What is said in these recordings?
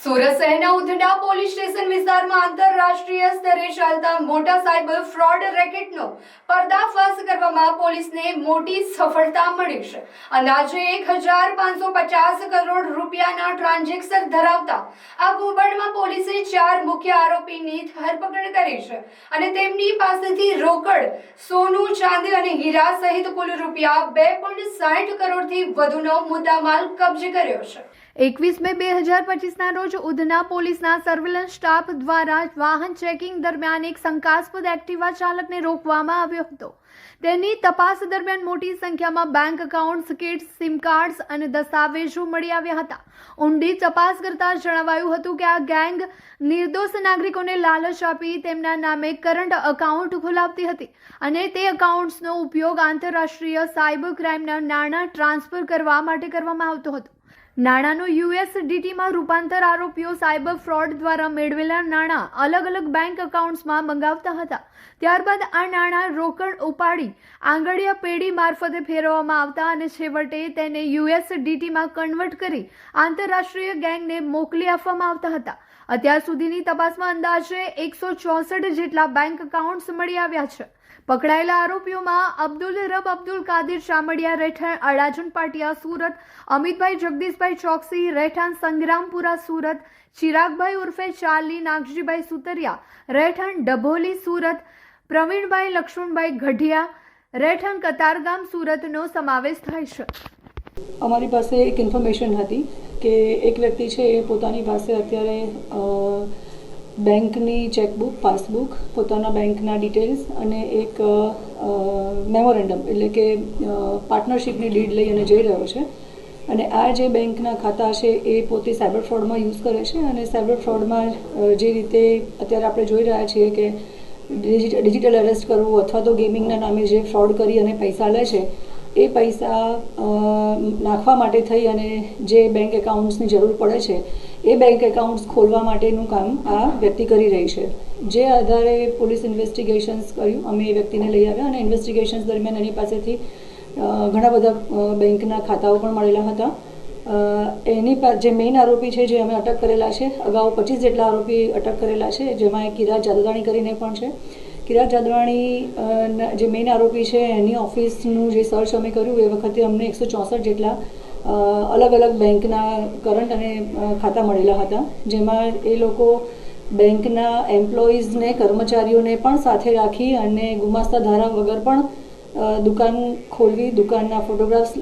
સુરત શહેરના Udhna police station વિસ્તારમાં આંતરરાષ્ટ્રીય સ્તરે ચાલતા મોટા સાયબર ફ્રોડ રેકેટનો પર્દાફાશ કરવામાં પોલીસને મોટી સફળતા મળી છે। અંદાજે 1550 કરોડ રૂપિયાના ટ્રાન્ઝેક્શન ધરાવતા આ કૌભાંડમાં પોલીસે 4 મુખ્ય આરોપીની ધરપકડ કરી છે અને તેમની પાસેથી રોકડ, સોનું, ચાંદી અને હીરા સહિત કુલ રૂપિયા 2.60 કરોડથી વધુનો મુદ્દામાલ કબજે કર્યો છે। 21 મે 2025ના રોજ ઉધના પોલીસના સર્વેલન્સ સ્ટાફ દ્વારા વાહન ચેકિંગ દરમિયાન એક શંકાસ્પદ એક્ટિવા ચાલકને રોકવામાં આવ્યો હતો। તેની તપાસ દરમિયાન મોટી સંખ્યામાં bank accounts, kits, sim cards અને દસ્તાવેજો મળી આવ્યા હતા। ઊંડી તપાસ કરતા જણાવાયું હતું કે આ ગેંગ નિર્દોષ નાગરિકોને લાલચ આપી તેમના નામે કરંટ એકાઉન્ટ ખોલાવતી હતી અને તે એકાઉન્ટ્સનો ઉપયોગ આંતરરાષ્ટ્રીય સાયબર ક્રાઇમના નાણાં ટ્રાન્સફર કરવા માટે કરવામાં આવતો હતો। નાણાંનું USDTમાં રૂપાંતર આરોપીઓ સાયબર ફ્રોડ દ્વારા મેળવેલા નાણાં અલગ અલગ બેંક એકાઉન્ટ્સમાં મંગાવતા હતા। ત્યારબાદ આ નાણાં રોકડ ઉપાડી આંગળીયા પેઢી મારફતે ફેરવવામાં આવતા અને છેવટે તેને USDTમાં કન્વર્ટ કરી આંતરરાષ્ટ્રીય ગેંગને મોકલી આપવામાં આવતા હતા। અત્યાર સુધીની તપાસમાં અંદાજે 164 જેટલા બેંક એકાઉન્ટ્સ મળી આવ્યા છે। પકડાયેલા આરોપીઓમાં અબ્દુલ રબ અબ્દુલ કાદિર ચામડિયા રહેઠાણ અડાજણ પાટિયા સુરત, અમિતભાઈ જગદીશભાઈ ચોકસી રહેઠાણ સંગ્રામપુરા સુરત, ચિરાગભાઈ ઉર્ફે ચાર્લી નાગજીભાઈ સુતરિયા રહેઠાણ ડભોલી સુરત, પ્રવીણભાઈ લક્ષ્મણભાઈ ગઢિયા રહેઠાણ કતારગામ સુરતનો સમાવેશ થાય છે। અમારી પાસે એક ઇન્ફોર્મેશન હતી કે એક વ્યક્તિ છે એ પોતાની પાસે અત્યારે બેંકની ચેકબુક, પાસબુક, પોતાના બેંકના ડિટેલ્સ અને એક મેમોરેન્ડમ એટલે કે પાર્ટનરશિપની ડીડ લઈ અને જઈ રહ્યો છે અને આ જે બેંકના ખાતા છે એ પોતે સાયબર ફ્રોડમાં યુઝ કરે છે અને સાયબર ફ્રોડમાં જે રીતે અત્યારે આપણે જોઈ રહ્યા છીએ કે ડિજિટલ અરેસ્ટ કરવું અથવા તો ગેમિંગના નામે જે ફ્રોડ કરી અને પૈસા લે છે એ પૈસા નાખવા માટે થઈ અને જે બેંક એકાઉન્ટ્સની જરૂર પડે છે એ બેંક એકાઉન્ટ્સ ખોલવા માટેનું કામ આ વ્યક્તિ કરી રહી છે। જે આધારે પોલીસ ઇન્વેસ્ટિગેશન્સ કર્યું, અમે એ વ્યક્તિને લઈ આવ્યા અને ઇન્વેસ્ટિગેશન્સ દરમિયાન એની પાસેથી ઘણા બધા બેંકના ખાતાઓ પણ મળેલા હતા। એની જે મેઇન આરોપી છે જે અમે અટક કરેલા છે, અગાઉ 25 જેટલા આરોપી અટક કરેલા છે, જેમાં એક કિરાત જાદવાણી કરીને પણ છે। કિરાત જાદવાણી જે મેઇન આરોપી છે એની ઓફિસનું જે સર્ચ અમે કર્યું એ વખતે અમને 164 જેટલા અલગ અલગ બેંકના કરંટ અને ખાતા મળેલા હતા, જેમાં એ લોકો બેંકના એમ્પ્લોઈઝને, કર્મચારીઓને પણ સાથે રાખી અને ગુમાસ્તા ધારા વગર પણ દુકાન ખોલવી, દુકાનના ફોટોગ્રાફ્સ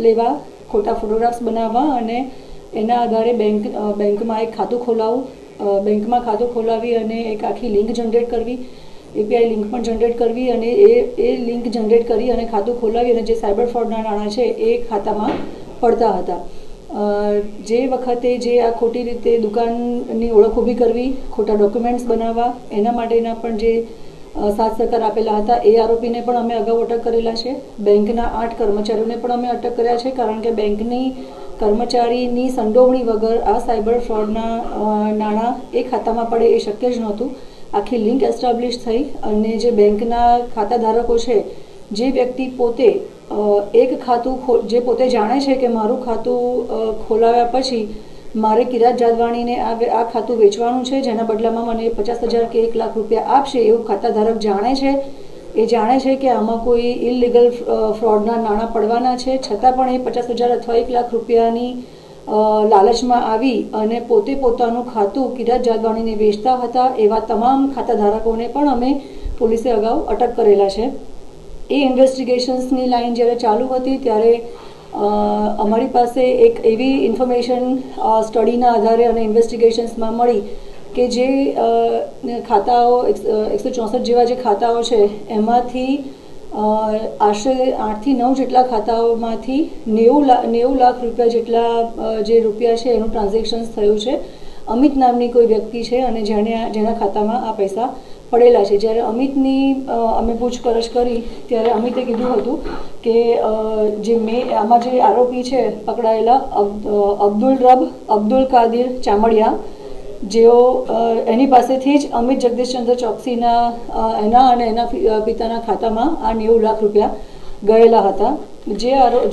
લેવા, ખોટા ફોટોગ્રાફ્સ બનાવવા અને એના આધારે બેંકમાં એક ખાતું ખોલાવવું, બેંકમાં ખાતું ખોલાવી અને એક આખી લિંક જનરેટ કરવી, API લિંક પણ જનરેટ કરવી અને એ લિંક જનરેટ કરી અને ખાતું ખોલાવી અને જે સાયબર ફ્રોડના નાણાં છે એ ખાતામાં પડતા હતા। જે વખતે જે આ ખોટી રીતે દુકાનની ઓળખ ઊભી કરવી, ખોટા ડોક્યુમેન્ટ્સ બનાવવા, એના માટેના પણ જે સાથ સહકાર આપેલા હતા એ આરોપીને પણ અમે અગાઉ અટક કરેલા છે। બેંકના 8 કર્મચારીઓને પણ અમે અટક કર્યા છે, કારણ કે બેંકની કર્મચારીની સંડોવણી વગર આ સાયબર ફ્રોડના નાણાં એ ખાતામાં પડે એ શક્ય જ નહોતું। આખી લિંક એસ્ટાબ્લિશ થઈ અને જે બેંકના ખાતા ધારકો છે, જે વ્યક્તિ પોતે એક ખાતું જે પોતે જાણે છે કે મારું ખાતું ખોલાવ્યા પછી મારે કિરાત જાદવાણીને આ ખાતું વેચવાનું છે, જેના બદલામાં મને 50,000 કે 1 લાખ રૂપિયા આપશે એવું ખાતા ધારક જાણે છે। એ જાણે છે કે આમાં કોઈ ઇલીગલ ફ્રોડના નાણાં પડવાના છે, છતાં પણ એ 50,000 અથવા 1 લાખ રૂપિયાની લાલચમાં આવી અને પોતે પોતાનું ખાતું કિરાત જાદવાણીને વેચતા હતા એવા તમામ ખાતા ધારકોને પણ અમે પોલીસે અગાઉ અટક કરેલા છે। એ ઇન્વેસ્ટિગેશન્સની લાઈન જ્યારે ચાલુ હતી ત્યારે અમારી પાસે એક એવી ઇન્ફોર્મેશન સ્ટડીના આધારે અને ઇન્વેસ્ટિગેશન્સમાં મળી કે જે ખાતાઓ 164 જેવા જે ખાતાઓ છે એમાંથી આશરે 8 થી 9 જેટલા ખાતાઓમાંથી 90 લાખ રૂપિયા જેટલા જે રૂપિયા છે એનું ટ્રાન્ઝેક્શન થયું છે। અમિત નામની કોઈ વ્યક્તિ છે અને જેના ખાતામાં આ પૈસા પડેલા છે। જ્યારે અમિતની અમે પૂછપરછ કરી ત્યારે અમિતે કીધું હતું કે આમાં જે આરોપી છે પકડાયેલા અબ્દુલ રબ અબ્દુલ કાદિર ચામડિયા, જેઓ એની પાસેથી જ અમિત જગદીશચંદ્ર ચોકસીના એના અને એના પિતાના ખાતામાં આ 90 લાખ રૂપિયા ગયેલા હતા.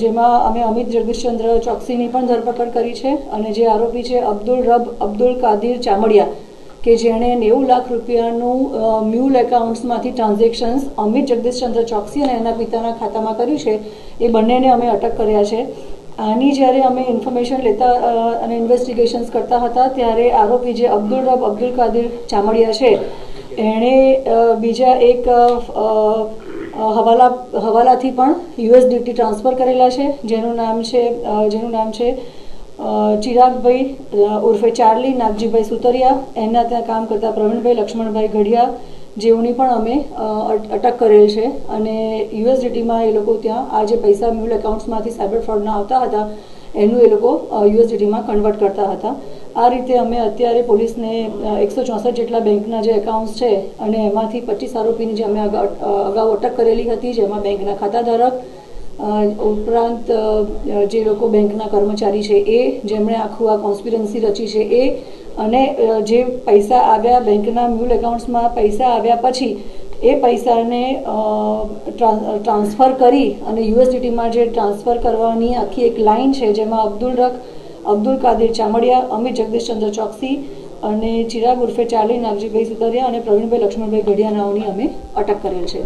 જેમાં અમે અમિત જગદીશચંદ્ર ચોકસીની પણ ધરપકડ કરી છે અને જે આરોપી છે અબ્દુલ કાદિર ચામડિયા કે જેણે 90 લાખ રૂપિયાનું મ્યુલ એકાઉન્ટ્સમાંથી ટ્રાન્ઝેક્શન્સ અમિત જગદીશચંદ્ર ચોકસી અને એના પિતાના ખાતામાં કર્યું છે, એ બંનેને અમે અટક કર્યા છે. આની જ્યારે અમે ઇન્ફોર્મેશન લેતા અને ઇન્વેસ્ટિગેશન્સ કરતા હતા ત્યારે આરોપી જે અબ્દુલ કાદિર ચામડિયા છે એણે બીજા એક હવાલાથી પણ યુએસડીટી ટ્રાન્સફર કરેલા છે, જેનું નામ છે ચિરાગભાઈ ઉર્ફે ચાર્લી નાગજીભાઈ સુતરિયા. એના ત્યાં કામ કરતા પ્રવીણભાઈ લક્ષ્મણભાઈ ગઢિયા જેઓની પણ અમે અટક કરેલ છે અને યુએસડીટીમાં એ લોકો ત્યાં આ જે પૈસા મ્યુલ એકાઉન્ટ્સમાંથી સાયબર ફ્રોડના આવતા હતા એનું એ લોકો યુએસડીટીમાં કન્વર્ટ કરતા હતા. આ રીતે અમે અત્યારે પોલીસને 164 જેટલા બેંકના જે એકાઉન્ટ્સ છે અને એમાંથી 25 આરોપીની જે અમે અગાઉ અટક કરેલી હતી, જેમાં બેંકના ખાતાધારક ઉપરાંત જે લોકો બેંકના કર્મચારી છે એ, જેમણે આખું આ કોન્સ્પિરન્સી રચી છે એ, અને જે પૈસા આવ્યા બેંકના મ્યુલ એકાઉન્ટ્સમાં પૈસા આવ્યા પછી એ પૈસાને ટ્રાન્સફર કરી અને યુએસડીટીમાં જે ટ્રાન્સફર કરવાની આખી એક લાઇન છે, જેમાં અબ્દુલ કાદિર ચામડિયા, અમિત જગદીશચંદ્ર ચોકસી અને ચિરાગ ઉર્ફે ચાર્લી નાગજીભાઈ સુતરિયા અને પ્રવીણભાઈ લક્ષ્મણભાઈ ગઢિયા નાઓની અમે અટક કરેલ છે.